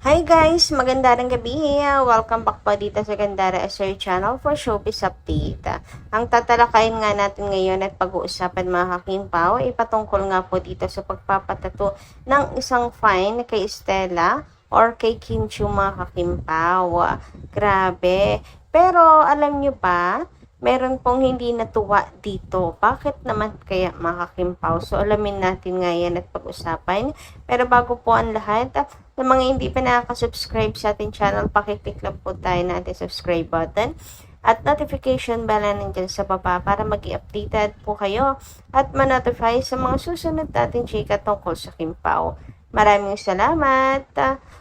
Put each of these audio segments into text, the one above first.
Hi guys! Magandang gabi! Welcome back po dito sa Gandara SR Channel for Showbiz Update. Ang tatalakayin nga natin ngayon at pag-uusapan mga kakimpaw ay patungkol nga po dito sa pagpapatato ng isang fine kay Stella or kay Kim Chiu mga kakimpaw. Grabe! Pero alam nyo ba, meron pong hindi natuwa dito. Bakit naman kaya mga kakimpaw? So alamin natin nga yan at pag-usapan. Pero bago po ang lahat, sa mga hindi pa nakaka-subscribe sa ating channel, pakiclick lang po tayo na ating subscribe button at notification bell na nandyan sa baba para mag-i-updated po kayo at ma-notify sa mga susunod nating chika tungkol sa Kimpaw. Maraming salamat!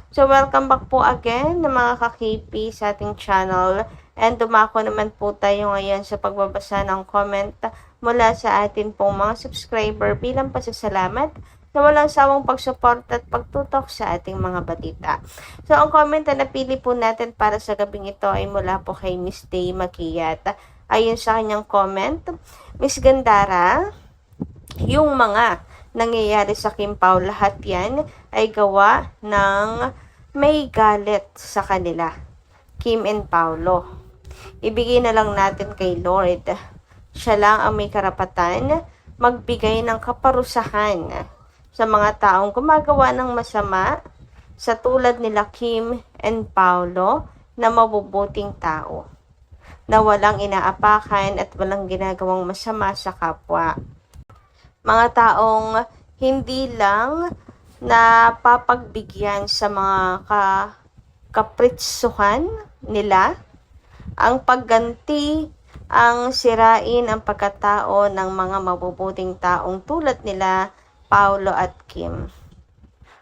So, welcome back po again na mga ka-KP sa ating channel. And dumako naman po tayo ngayon sa pagbabasa ng comment mula sa atin pong mga subscriber bilang pasasalamat na walang sawang pagsupport at pagtutok sa ating mga balita. So, ang comment na napili po natin para sa gabing ito ay mula po kay Miss Day Makiyat. Ayon sa kanyang comment, Miss Gandara, yung mga nangyayari sa Kimpaw, lahat yan ay gawa ng may galit sa kanila, Kim and Paulo. Ibigay na lang natin kay Lord. Siya lang ang may karapatan magbigay ng kaparusahan sa mga taong gumagawa ng masama sa tulad nila Kim and Paulo na mabubuting tao na walang inaapakan at walang ginagawang masama sa kapwa. Mga taong hindi lang napapagbigyan sa mga kapritsuhan nila, ang pagganti, ang sirain ang pagkatao ng mga mabubuting taong tulad nila Paulo at Kim.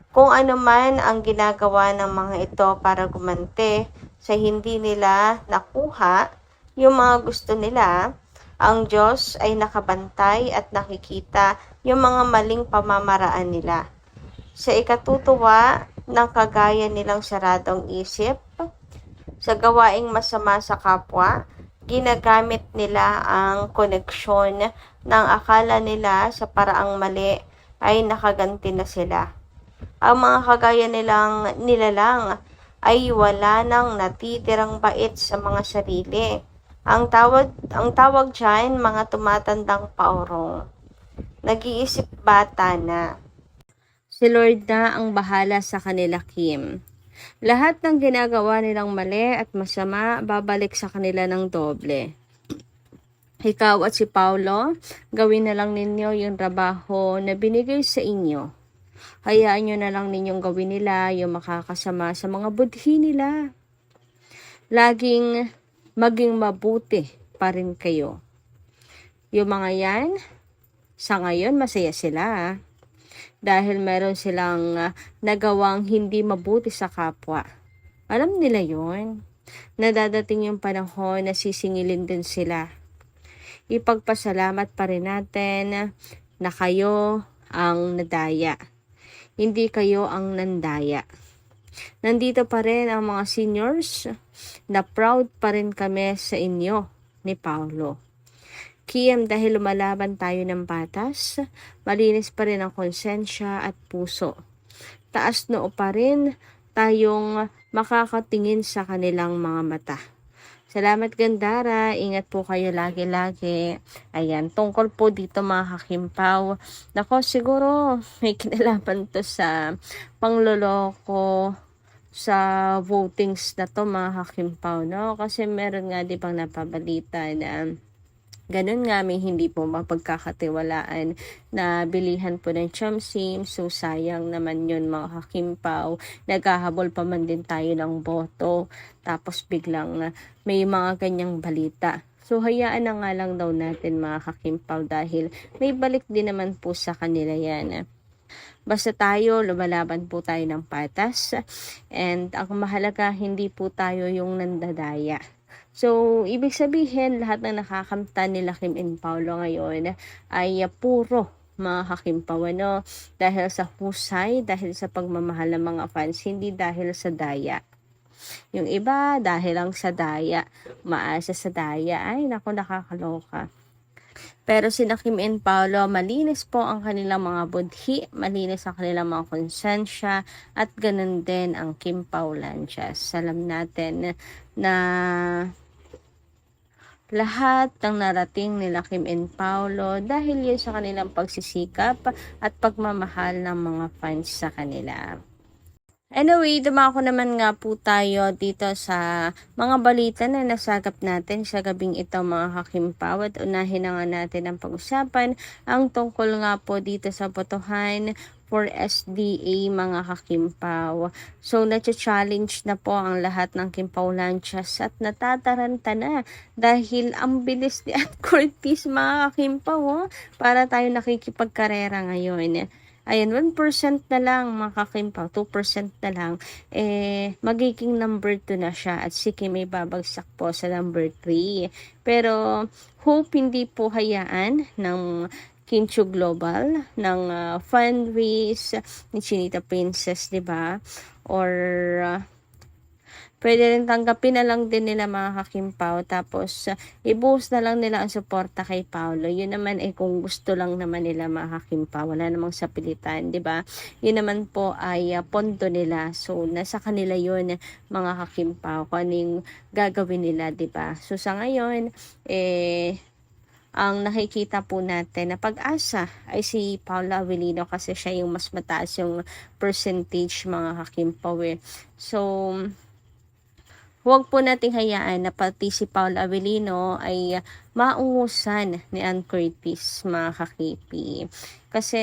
Kung ano man ang ginagawa ng mga ito para gumante sa hindi nila nakuha yung mga gusto nila, ang Diyos ay nakabantay at nakikita yung mga maling pamamaraan nila. Sa ikatutuwa ng kagaya nilang saradong isip, sa gawaing masama sa kapwa, ginagamit nila ang koneksyon ng akala nila sa paraang mali ay nakaganti na sila. Ang mga kagaya nilang nilalang ay wala nang natitirang bait sa mga sarili. Ang tawag dyan, mga tumatandang paurong. Nag-iisip bata na. Si Lord na ang bahala sa kanila, Kim. Lahat ng ginagawa nilang mali at masama, babalik sa kanila ng doble. Ikaw at si Paulo, gawin na lang ninyo yung trabaho na binigay sa inyo. Hayaan nyo na lang ninyong gawin nila yung makakasama sa mga budhi nila. Laging maging mabuti pa rin kayo. Yung mga yan, sa ngayon masaya sila. Dahil meron silang nagawang hindi mabuti sa kapwa. Alam nila yon. Nadadating yung panahon na sisingilin din sila. Ipagpasalamat pa rin natin na kayo ang nadaya. Hindi kayo ang nandaya. Nandito pa rin ang mga seniors na proud pa rin kami sa inyo ni Paulo. Kim, dahil lumalaban tayo ng patas, malinis pa rin ang konsensya at puso. Taas noo pa rin tayong makakatingin sa kanilang mga mata. Salamat Gandara, ingat po kayo lagi-lagi. Ayan, tungkol po dito mga kakimpaw. Nako, siguro may kinalaman to sa pangloloko sa votings na to mga kakimpaw, no? Kasi meron nga di bang napabalita na ganun nga may hindi po mapagkakatiwalaan na bilihan po ng Chomsim. So sayang naman yun mga kakimpaw. Naghahabol pa man din tayo ng boto. Tapos biglang may mga ganyang balita. So hayaan na nga lang daw natin mga kakimpaw dahil may balik din naman po sa kanila yan. Basta tayo, lumalaban po tayo ng patas. And ang mahalaga, hindi po tayo yung nandadaya. So, ibig sabihin, lahat ng nakakamtan nila Kim and Paulo ngayon ay puro mga kakimpaw, ano? Dahil sa husay, dahil sa pagmamahal ng mga fans, hindi dahil sa daya. Yung iba, dahil lang sa daya, maasa sa daya, ay naku, nakakaloka. Pero sina Kim and Paolo, malinis po ang kanilang mga budhi, malinis ang kanilang mga konsensya, at ganun din ang Kim Paulanchas. Alam natin na lahat ng narating nila Kim and Paolo dahil yun sa kanilang pagsisikap at pagmamahal ng mga fans sa kanila. Anyway, dumako naman nga po tayo dito sa mga balita na nasagap natin sa gabing ito mga kakimpaw, at unahin na nga natin ang pag-usapan ang tungkol nga po dito sa botohan for SDA mga kakimpaw. So, na-challenge na po ang lahat ng Kimpaulanchas at natataranta na dahil ang bilis ni Ann Curtis mga kakimpaw, para tayo nakikipagkarera ngayon. Ayan, 1% na lang mga kakimpaw, 2% na lang, magiging number 2 na siya at si Kim may babagsak po sa number 3. Pero, hope hindi po hayaan ng Kinchu Global, ng fundraise ni Chinita Princess, diba? Or, pwede rin tanggapin na lang din nila mga kakimpaw, tapos ibuhos na lang nila ang suporta kay Paolo. Yun naman kung gusto lang naman nila mga kakimpaw, wala namang sapilitan, di ba? Yun naman po ay pondo nila. So nasa kanila yun mga kakimpaw, kung ano yung gagawin nila, di ba? So sa ngayon, ang nakikita po natin na pag-asa ay si Paolo Avellino, kasi siya yung mas mataas yung percentage mga kakimpaw. So huwag po nating hayaan na pati si Paolo Avellino ay maungusan ni Ann Curtis mga kakipi. Kasi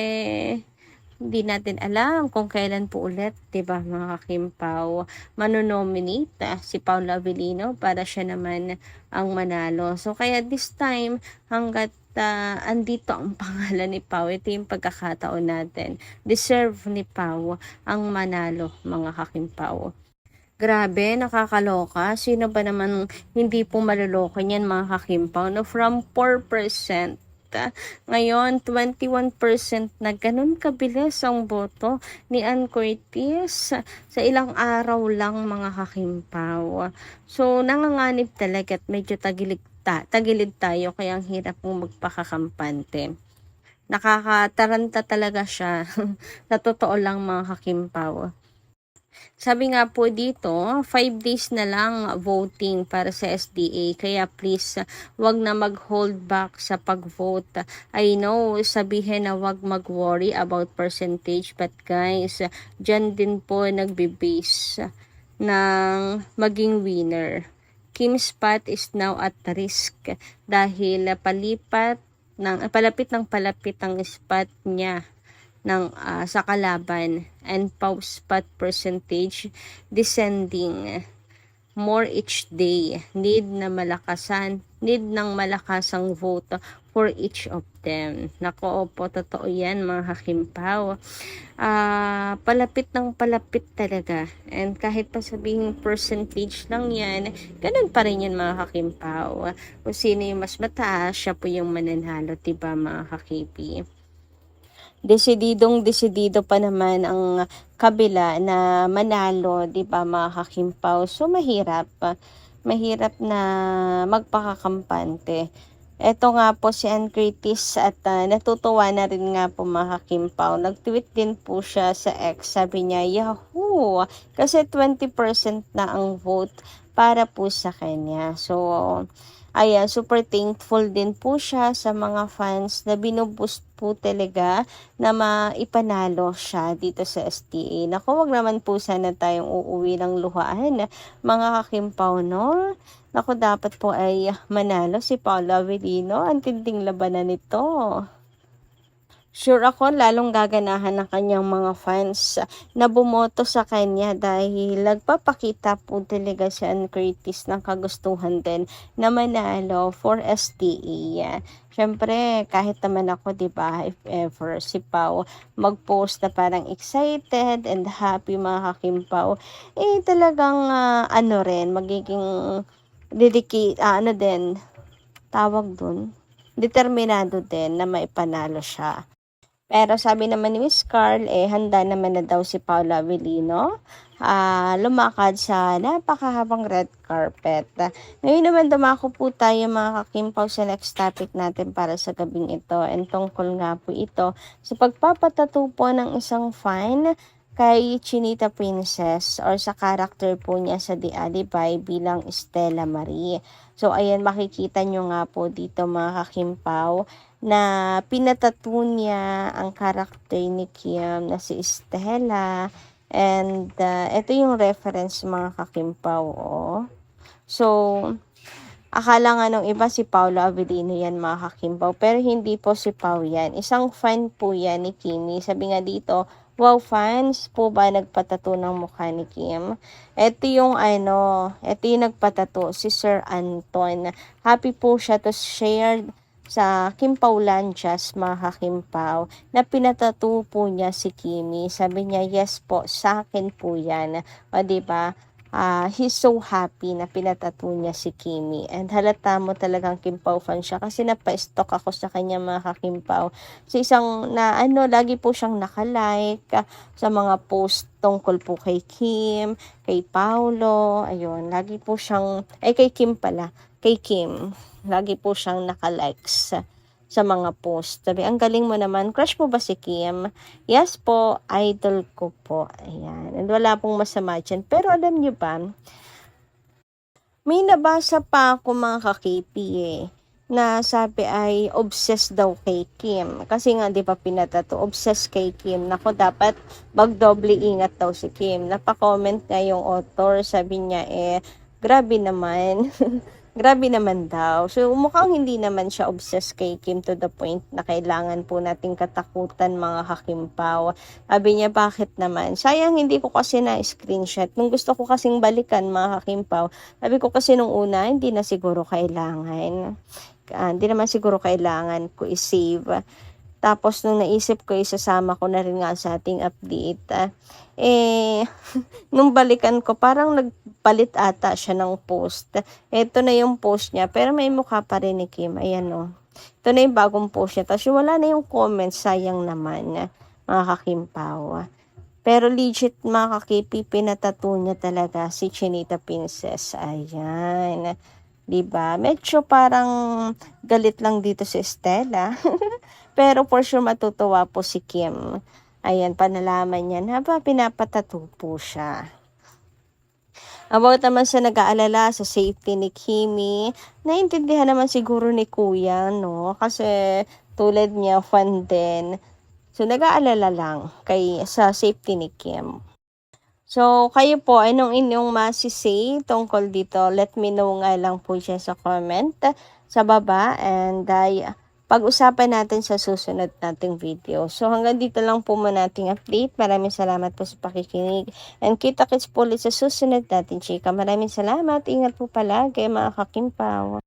hindi natin alam kung kailan po ulit, diba mga kakimpaw, manonominate si Paolo Avellino para siya naman ang manalo. So kaya this time, hanggat andito ang pangalan ni Pao, ito yung pagkakataon natin. Deserve ni Pao ang manalo mga kakimpaw. Grabe, nakakaloka. Sino ba naman hindi po maluloko niyan mga kakimpaw? No, from 4%, ngayon 21% na, ganun kabilis ang boto ni Ann Curtis sa ilang araw lang mga kakimpaw. So, nanganganib talaga at medyo tagilid tayo, kaya ang hirap mong magpakakampante. Nakakataranta talaga siya. Sa totoo lang mga kakimpaw. Sabi nga po dito, 5 days na lang voting para sa SDA. Kaya please, wag na mag-hold back sa pag-vote. I know, sabihin na wag mag-worry about percentage. But guys, dyan din po nagbe-base ng maging winner. Kim's spot is now at risk dahil palapit ang spot niya sa kalaban, and Pau's spot percentage descending more each day. Need ng malakasang vote for each of them. Nako po, totoo yan mga kakimpaw. Palapit talaga. And kahit pa sabihin percentage lang yan, ganun pa rin yan mga kakimpaw. Kung sino yung mas mataas, siya po yung mananalo, diba mga kakipi? Desididong-desidido pa naman ang kabila na manalo, di ba mga kakimpaw? So mahirap na magpakakampante. Ito nga po si Ann Curtis, at natutuwa na rin nga po mga kakimpaw. Nag-tweet din po siya sa X, sabi niya, Yahoo! Kasi 20% na ang vote para po sa kanya. So, ayan, super thankful din po siya sa mga fans na binuboost po talaga na maipanalo siya dito sa SDA. Naku, wag naman po sana tayong uuwi ng luhaan, mga kakimpaw, no? Naku, dapat po ay manalo si Paolo Avellino. Ang tinding labanan nito. Sure ako lalong gaganahan ng kanyang mga fans na bumoto sa kanya dahil nagpapakita po talaga si Ann Curtis ng kagustuhan din na manalo for SDA. Siyempre, kahit naman ako, diba, if ever si Pao mag-post na parang excited and happy mga kakimpaw, talagang magiging tawag dun, determinado din na maipanalo siya. Pero sabi naman ni Miss Carl, handa naman na daw si Paolo Avellino lumakad sa napakahabang red carpet. Ngayon naman dumako po tayo mga kakimpaw sa next topic natin para sa gabing ito. And tungkol nga po ito sa pagpapatattoo po ng isang fan kay Chinita Princess or sa character po niya sa The Alibay bilang Stella Marie. So ayan, makikita nyo nga po dito mga kakimpaw na pinatattoo niya ang karakter ni Kim na si Stella. And ito yung reference mga kakimpaw. Oh. So, akala nga nung iba si Paolo Avellino yan mga kakimpaw. Pero hindi po si Pao yan. Isang fan po yan ni Kimi. Sabi nga dito, wow, fans po ba nagpatato ng mukha ni Kim? Ito yung ito yung nagpatato, si Sir Anton. Happy po siya to share sa Kimpaw Lanchas, mga kakimpaw, na pinatato po niya si Kimi. Sabi niya, yes po, sa akin po yan. O, diba? He's so happy na pinatato niya si Kimi. And halata mo talagang Kimpaw fan siya kasi napa-stalk ako sa kanya mga kakimpaw. Sa isang lagi po siyang nakalike sa mga post tungkol po kay Kim, kay Paolo, ayun, lagi po siyang, kay Kim pala, kay Kim, lagi po siyang nakalikes sa mga post. Sabi, ang galing mo naman. Crush mo ba si Kim? Yes po, idol ko po. Ayan. And wala pong masama dyan. Pero alam nyo ba, may nabasa pa ako mga ka-KP na sabi ay obsessed daw kay Kim. Kasi nga, di ba pinatato, obsessed kay Kim. Nako, dapat magdoble ingat daw si Kim. Napa-comment nga yung author, sabi niya, grabe naman. Grabe naman daw. So, mukhang hindi naman siya obsessed kay Kim to the point na kailangan po nating katakutan mga kakimpaw. Sabi niya, bakit naman? Sayang hindi ko kasi na-screenshot. Nung gusto ko kasing balikan mga kakimpaw, sabi ko kasi nung una, hindi na siguro kailangan. Hindi naman siguro kailangan ko i-save. Tapos nung naisip ko, isasama ko na rin nga sa ating update. Nung balikan ko, parang nagpalit ata siya ng post. Ito na yung post niya, pero may mukha pa rin ni Kim. Ayan o. Ito na yung bagong post niya. Tapos wala na yung comments, sayang naman, mga kakimpaw. Pero legit mga kakipi, pinatattoo niya talaga si Chinita Princess. Ayan. Diba? Medyo parang galit lang dito si Stella. Pero for sure matutuwa po si Kim. Ayan, panalaman niya na pinapatattoo po siya. About naman sa nag-aalala sa safety ni Kimi, naintindihan naman siguro ni Kuya, no? Kasi tulad niya, fan din. So, nag-aalala lang sa safety ni Kim. So, kayo po, anong inyong masisay tungkol dito? Let me know nga lang po siya sa comment sa baba. And pag-usapan natin sa susunod nating video. So, hanggang dito lang po muna nating update. Maraming salamat po sa pakikinig. And kita-kits po ulit sa susunod natin, chika. Maraming salamat. Ingat po palagi, mga kakimpaw.